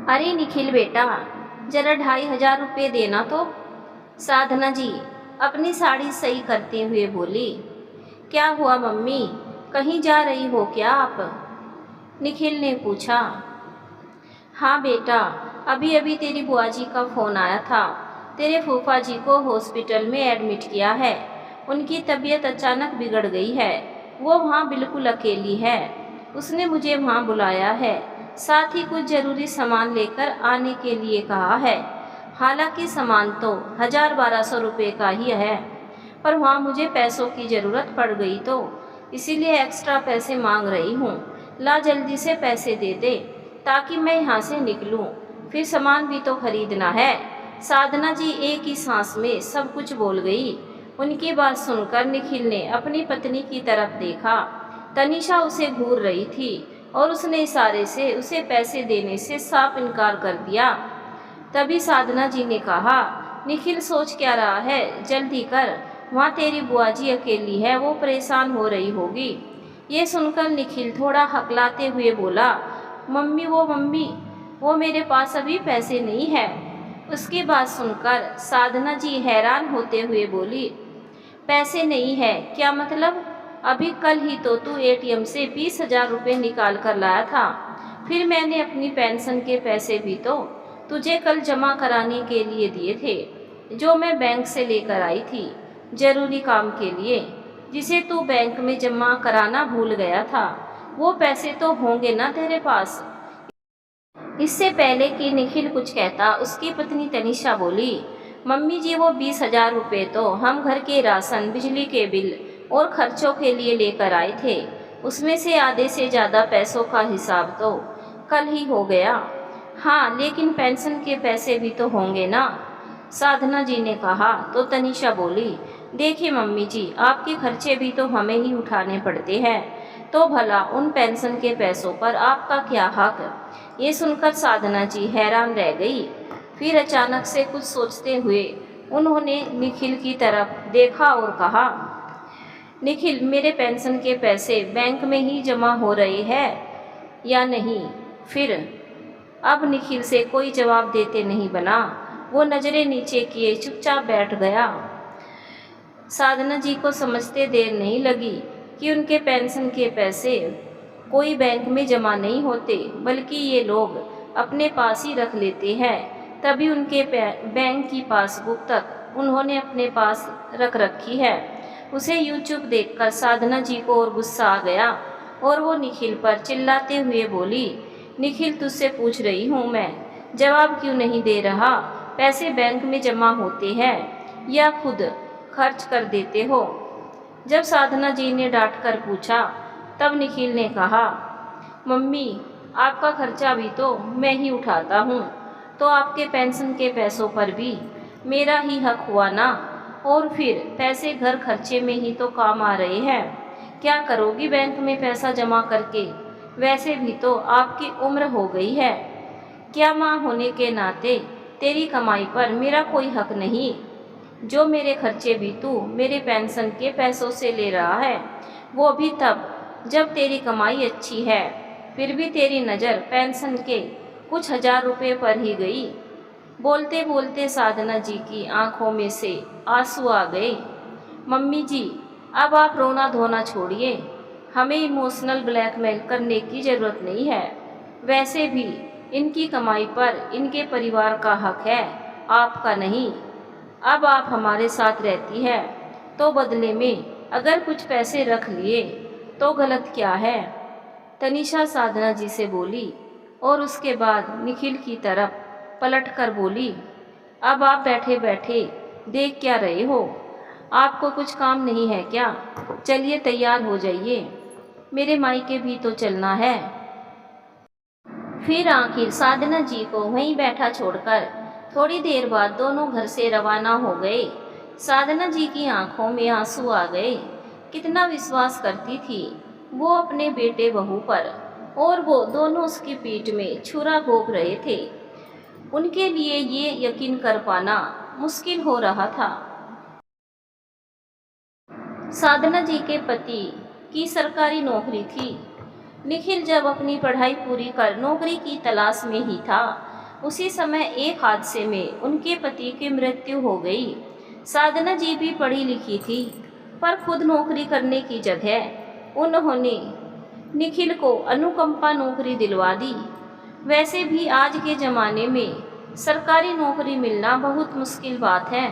अरे निखिल बेटा, जरा 2,500 रुपये देना तो। साधना जी अपनी साड़ी सही करते हुए बोली। क्या हुआ मम्मी, कहीं जा रही हो क्या आप? निखिल ने पूछा। हाँ बेटा, अभी अभी तेरी बुआ जी का फ़ोन आया था। तेरे फूफा जी को हॉस्पिटल में एडमिट किया है। उनकी तबीयत अचानक बिगड़ गई है। वो वहाँ बिल्कुल अकेली है। उसने मुझे वहाँ बुलाया है, साथ ही कुछ ज़रूरी सामान लेकर आने के लिए कहा है। हालांकि सामान तो 1,000-1,200 रुपये का ही है, पर वहाँ मुझे पैसों की ज़रूरत पड़ गई तो इसीलिए एक्स्ट्रा पैसे मांग रही हूँ। ला जल्दी से पैसे दे दे ताकि मैं यहाँ से निकलूँ, फिर सामान भी तो खरीदना है। साधना जी एक ही सांस में सब कुछ बोल गई। उनकी बात सुनकर निखिल ने अपनी पत्नी की तरफ देखा। तनिषा उसे घूर रही थी और उसने इशारे से उसे पैसे देने से साफ इनकार कर दिया। तभी साधना जी ने कहा, निखिल सोच क्या रहा है, जल्दी कर, वहाँ तेरी बुआ जी अकेली है, वो परेशान हो रही होगी। ये सुनकर निखिल थोड़ा हकलाते हुए बोला, मम्मी वो मेरे पास अभी पैसे नहीं है। उसकी बात सुनकर साधना जी हैरान होते हुए बोली, पैसे नहीं है क्या मतलब? अभी कल ही तो तू एटीएम से 20,000 रुपये निकाल कर लाया था। फिर मैंने अपनी पेंशन के पैसे भी तो तुझे कल जमा कराने के लिए दिए थे, जो मैं बैंक से लेकर आई थी जरूरी काम के लिए, जिसे तू बैंक में जमा कराना भूल गया था। वो पैसे तो होंगे ना तेरे पास? इससे पहले कि निखिल कुछ कहता, उसकी पत्नी तनिषा बोली, मम्मी जी वो 20,000 रुपये तो हम घर के राशन, बिजली के बिल और खर्चों के लिए लेकर आए थे। उसमें से आधे से ज़्यादा पैसों का हिसाब तो कल ही हो गया। हाँ, लेकिन पेंशन के पैसे भी तो होंगे ना, साधना जी ने कहा। तो तनिषा बोली, देखिए मम्मी जी, आपके खर्चे भी तो हमें ही उठाने पड़ते हैं, तो भला उन पेंशन के पैसों पर आपका क्या हक? ये सुनकर साधना जी हैरान रह गई। फिर अचानक से कुछ सोचते हुए उन्होंने निखिल की तरफ देखा और कहा, निखिल, मेरे पेंशन के पैसे बैंक में ही जमा हो रहे हैं या नहीं? फिर अब निखिल से कोई जवाब देते नहीं बना। वो नज़रें नीचे किए चुपचाप बैठ गया। साधना जी को समझते देर नहीं लगी कि उनके पेंशन के पैसे कोई बैंक में जमा नहीं होते, बल्कि ये लोग अपने पास ही रख लेते हैं। तभी उनके बैंक की पासबुक तक उन्होंने अपने पास रख रखी है। उसे यूं चुप देखकर साधना जी को और गुस्सा आ गया और वो निखिल पर चिल्लाते हुए बोली, निखिल, तुझसे पूछ रही हूँ मैं, जवाब क्यों नहीं दे रहा? पैसे बैंक में जमा होते हैं या खुद खर्च कर देते हो? जब साधना जी ने डांट कर पूछा, तब निखिल ने कहा, मम्मी, आपका खर्चा भी तो मैं ही उठाता हूँ, तो आपके पेंशन के पैसों पर भी मेरा ही हक हुआ ना। और फिर पैसे घर खर्चे में ही तो काम आ रहे हैं। क्या करोगी बैंक में पैसा जमा करके? वैसे भी तो आपकी उम्र हो गई है। क्या माँ होने के नाते तेरी कमाई पर मेरा कोई हक नहीं? जो मेरे खर्चे भी तू मेरे पेंशन के पैसों से ले रहा है, वो भी तब जब तेरी कमाई अच्छी है। फिर भी तेरी नज़र पेंशन के कुछ 1,000 रुपये पर ही गई। बोलते बोलते साधना जी की आंखों में से आंसू आ गए। मम्मी जी, अब आप रोना धोना छोड़िए, हमें इमोशनल ब्लैकमेल करने की ज़रूरत नहीं है। वैसे भी इनकी कमाई पर इनके परिवार का हक है, आपका नहीं। अब आप हमारे साथ रहती है तो बदले में अगर कुछ पैसे रख लिए तो गलत क्या है? तनिषा साधना जी से बोली और उसके बाद निखिल की तरफ पलट कर बोली, अब आप बैठे बैठे देख क्या रहे हो? आपको कुछ काम नहीं है क्या? चलिए तैयार हो जाइए, मेरे मायके भी तो चलना है। फिर आखिर साधना जी को वहीं बैठा छोड़कर थोड़ी देर बाद दोनों घर से रवाना हो गए। साधना जी की आंखों में आंसू आ गए। कितना विश्वास करती थी वो अपने बेटे बहू पर, और वो दोनों उसकी पीठ में छुरा घोंप रहे थे। उनके लिए ये यकीन कर पाना मुश्किल हो रहा था। साधना जी के पति की सरकारी नौकरी थी। निखिल जब अपनी पढ़ाई पूरी कर नौकरी की तलाश में ही था उसी समय एक हादसे में उनके पति की मृत्यु हो गई। साधना जी भी पढ़ी लिखी थी, पर खुद नौकरी करने की जगह उन्होंने निखिल को अनुकंपा नौकरी दिलवा दी। वैसे भी आज के ज़माने में सरकारी नौकरी मिलना बहुत मुश्किल बात है।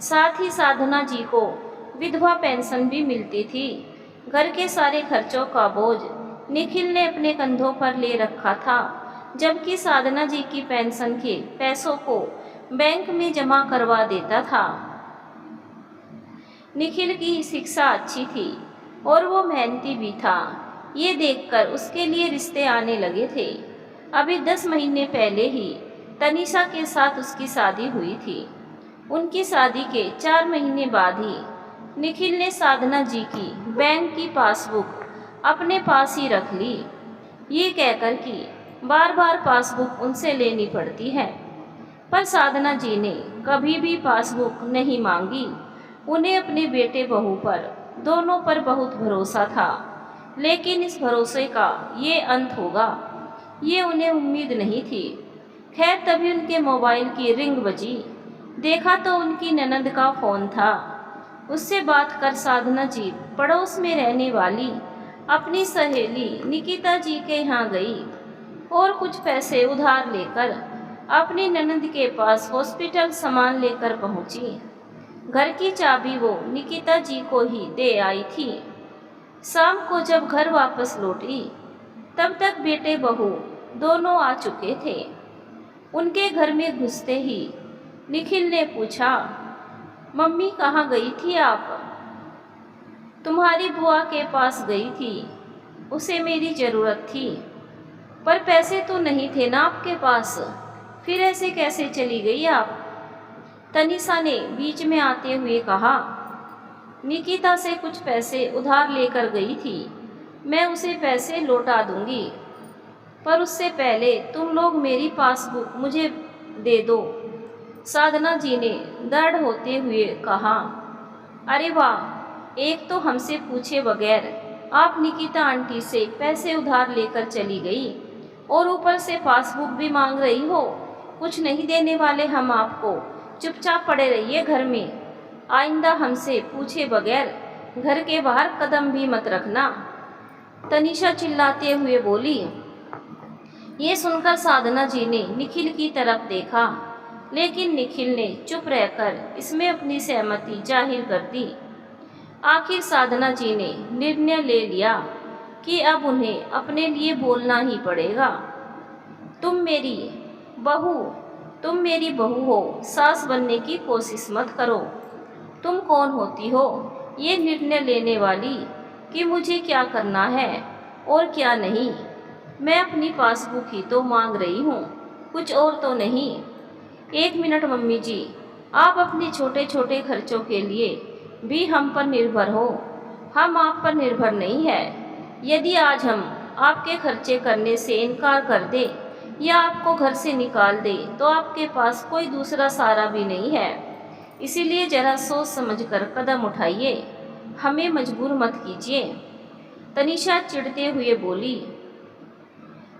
साथ ही साधना जी को विधवा पेंशन भी मिलती थी। घर के सारे खर्चों का बोझ निखिल ने अपने कंधों पर ले रखा था, जबकि साधना जी की पेंशन के पैसों को बैंक में जमा करवा देता था। निखिल की शिक्षा अच्छी थी और वो मेहनती भी था। ये देखकर उसके लिए रिश्ते आने लगे थे। अभी 10 महीने पहले ही तनीषा के साथ उसकी शादी हुई थी। उनकी शादी के 4 महीने बाद ही निखिल ने साधना जी की बैंक की पासबुक अपने पास ही रख ली, ये कहकर कि बार बार पासबुक उनसे लेनी पड़ती है। पर साधना जी ने कभी भी पासबुक नहीं मांगी। उन्हें अपने बेटे बहू पर, दोनों पर बहुत भरोसा था, लेकिन इस भरोसे का ये अंत होगा, ये उन्हें उम्मीद नहीं थी। खैर, तभी उनके मोबाइल की रिंग बजी। देखा तो उनकी ननद का फ़ोन था। उससे बात कर साधना जी पड़ोस में रहने वाली अपनी सहेली निकिता जी के यहाँ गई और कुछ पैसे उधार लेकर अपनी ननद के पास हॉस्पिटल सामान लेकर पहुंची। घर की चाबी वो निकिता जी को ही दे आई थी। शाम को जब घर वापस लौटी, तब तक बेटे बहू दोनों आ चुके थे। उनके घर में घुसते ही निखिल ने पूछा, मम्मी कहाँ गई थी आप? तुम्हारी बुआ के पास गई थी, उसे मेरी ज़रूरत थी। पर पैसे तो नहीं थे ना आपके पास, फिर ऐसे कैसे चली गई आप? तनीषा ने बीच में आते हुए कहा, निकिता से कुछ पैसे उधार लेकर गई थी, मैं उसे पैसे लौटा दूंगी, पर उससे पहले तुम लोग मेरी पासबुक मुझे दे दो। साधना जी ने दर्द होते हुए कहा, अरे वाह, एक तो हमसे पूछे बगैर आप निकिता आंटी से पैसे उधार लेकर चली गई और ऊपर से पासबुक भी मांग रही हो। कुछ नहीं देने वाले हम आपको, चुपचाप पड़े रहिए घर में। आइंदा हमसे पूछे बगैर घर के बाहर कदम भी मत रखना। तनीषा चिल्लाते हुए बोली। ये सुनकर साधना जी ने निखिल की तरफ देखा, लेकिन निखिल ने चुप रहकर इसमें अपनी सहमति जाहिर कर दी। आखिर साधना जी ने निर्णय ले लिया कि अब उन्हें अपने लिए बोलना ही पड़ेगा। तुम मेरी बहू हो, सास बनने की कोशिश मत करो। तुम कौन होती हो ये निर्णय लेने वाली कि मुझे क्या करना है और क्या नहीं? मैं अपनी पासबुक ही तो मांग रही हूँ, कुछ और तो नहीं। 1 मिनट मम्मी जी, आप अपने छोटे छोटे खर्चों के लिए भी हम पर निर्भर हो, हम आप पर निर्भर नहीं है। यदि आज हम आपके खर्चे करने से इनकार कर दें या आपको घर से निकाल दें, तो आपके पास कोई दूसरा सहारा भी नहीं है। इसीलिए ज़रा सोच समझकर कदम उठाइए, हमें मजबूर मत कीजिए। तनीषा चिढ़ते हुए बोली।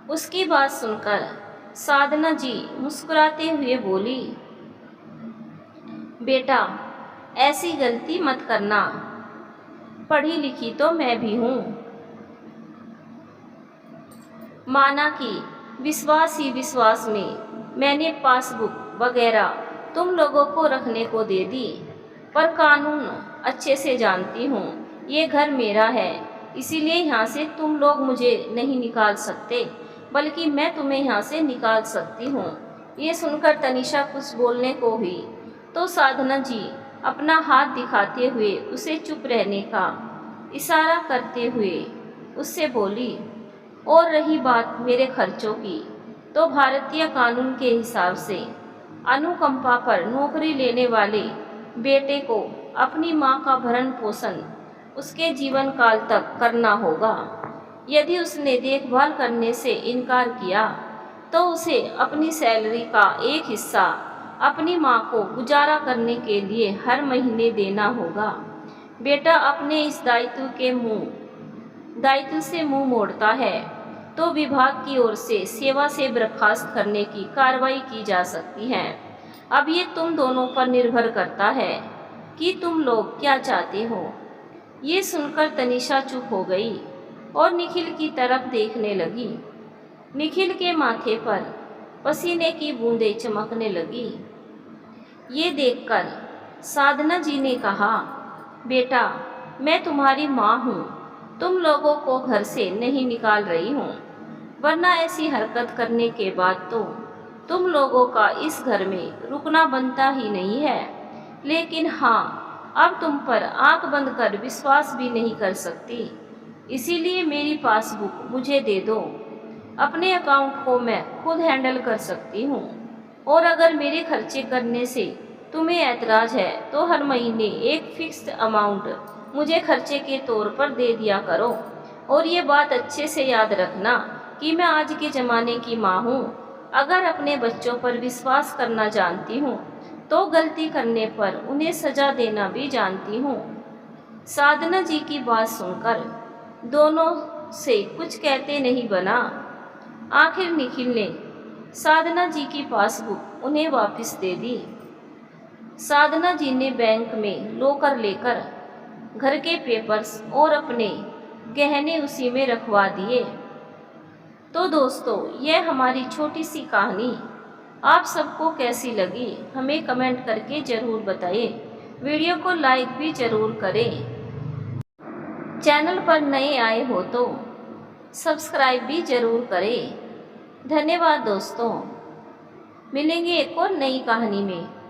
उसकी बात सुनकर साधना जी मुस्कुराते हुए बोली, बेटा ऐसी गलती मत करना, पढ़ी लिखी तो मैं भी हूँ। माना कि विश्वास ही विश्वास में मैंने पासबुक वगैरह तुम लोगों को रखने को दे दी, पर कानून अच्छे से जानती हूँ, ये घर मेरा है, इसीलिए यहाँ से तुम लोग मुझे नहीं निकाल सकते, बल्कि मैं तुम्हें यहाँ से निकाल सकती हूँ। ये सुनकर तनीषा कुछ बोलने को हुई तो साधना जी अपना हाथ दिखाते हुए उसे चुप रहने का इशारा करते हुए उससे बोली, और रही बात मेरे खर्चों की, तो भारतीय कानून के हिसाब से अनुकंपा पर नौकरी लेने वाले बेटे को अपनी मां का भरण पोषण उसके जीवन काल तक करना होगा। यदि उसने देखभाल करने से इनकार किया तो उसे अपनी सैलरी का एक हिस्सा अपनी मां को गुजारा करने के लिए हर महीने देना होगा। बेटा अपने इस दायित्व से मुंह मोड़ता है तो विभाग की ओर से सेवा से बर्खास्त करने की कार्रवाई की जा सकती है। अब ये तुम दोनों पर निर्भर करता है कि तुम लोग क्या चाहते हो। ये सुनकर तनिषा चुप हो गई और निखिल की तरफ देखने लगी। निखिल के माथे पर पसीने की बूंदें चमकने लगी। ये देखकर साधना जी ने कहा, बेटा मैं तुम्हारी माँ हूँ, तुम लोगों को घर से नहीं निकाल रही हूँ, वरना ऐसी हरकत करने के बाद तो तुम लोगों का इस घर में रुकना बनता ही नहीं है। लेकिन हाँ, अब तुम पर आंख बंद कर विश्वास भी नहीं कर सकती, इसीलिए मेरी पासबुक मुझे दे दो। अपने अकाउंट को मैं खुद हैंडल कर सकती हूँ, और अगर मेरे खर्चे करने से तुम्हें ऐतराज़ है तो हर महीने एक फिक्स्ड अमाउंट मुझे खर्चे के तौर पर दे दिया करो। और ये बात अच्छे से याद रखना कि मैं आज के ज़माने की माँ हूँ। अगर अपने बच्चों पर विश्वास करना जानती हूँ तो गलती करने पर उन्हें सज़ा देना भी जानती हूँ। साधना जी की बात सुनकर दोनों से कुछ कहते नहीं बना। आखिर निखिल ने साधना जी की पासबुक उन्हें वापस दे दी। साधना जी ने बैंक में लॉकर लेकर घर के पेपर्स और अपने गहने उसी में रखवा दिए। तो दोस्तों, यह हमारी छोटी सी कहानी आप सबको कैसी लगी हमें कमेंट करके ज़रूर बताइए। वीडियो को लाइक भी ज़रूर करें। चैनल पर नए आए हो तो सब्सक्राइब भी ज़रूर करें। धन्यवाद दोस्तों। मिलेंगे एक और नई कहानी में।